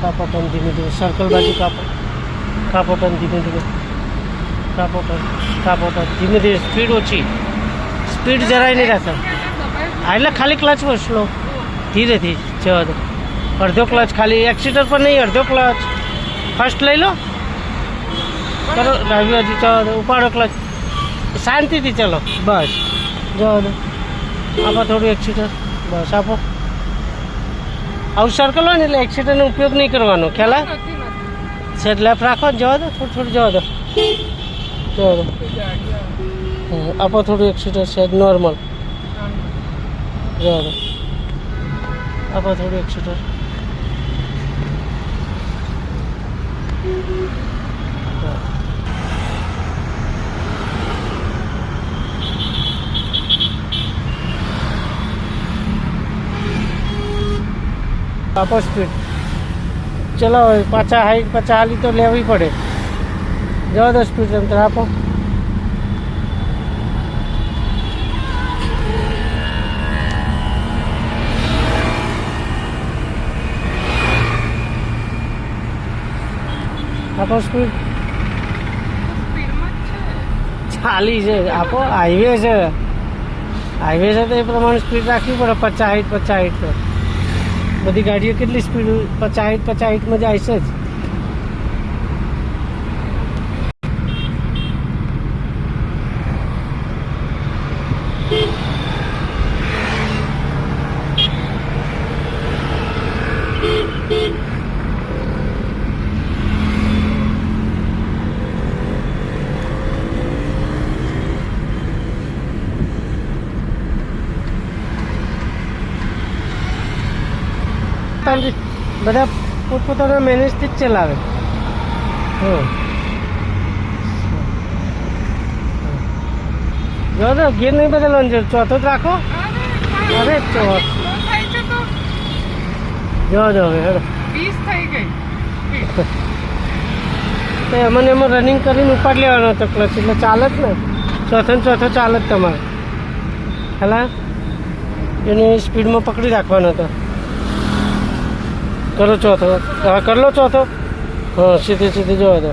કાપો ટર્ન ધીમે ધીમે, સર્કલ બાજુ કાપો, કાપો ટર્ન ધીમે ધીમે, કાપો ટર્ન ધીમે ધીમે, સ્પીડ ઓછી, સ્પીડ જરાય નહીં રાખો. એટલે ખાલી ક્લચ પર સ્લો, ધીરેથી જવા દો. અડધો ક્લચ ખાલી, એક્સિટર પર નહીં, અડધો ક્લચ. ફર્સ્ટ લઈ લો, કરો ડાબી બાજુ જવા દો, ઉપાડો ક્લચ, શાંતિથી ચલો, બસ જવા દો. આપો થોડું એક્સિટર, બસ આપો. આવું સર્કલ હોય ને એટલે એક્સિટરનો ઉપયોગ નહીં કરવાનો, ખ્યાલ આવે? સેટ લેફ્ટ રાખો ને જવા દો, થોડું જવા દો, જવા દો. આપો થોડું એક્સિટર, સેટ નોર્મલ, જવા દો. આપો થોડું એક્સિટર, આપો સ્પીડ. ચલો પાછા હાઈટ, પાછા હાલી તો લેવી પડે. જવા દો સ્પીડ તંત્ર, આપો. આપો સ્પીડ, ચાલી છે. આપો, હાઈવે છે, હાઈવે છે તો એ પ્રમાણે સ્પીડ રાખવી પડે. 50 60 તો બધી ગાડીઓ કેટલી સ્પીડ 50 60 જાય છે જ. બધા પોતપોતાના મેનેજથી જ ચલાવે. જો તો ગેર નહીં બદલવાનું છે, ચોથો જ રાખો. અરે ચોથ જો હવે હેડો તો એમાં રનિંગ કરીને ઉપાડ લેવાનો હતો ક્લચ, એટલે ચાલે જ ને. ચોથો ચાલે જ તમારે. હેલા એને સ્પીડમાં પકડી રાખવાનો હતો. કરો ચોથો, હા કરી લો ચોથો. હા સીધી જવા દો.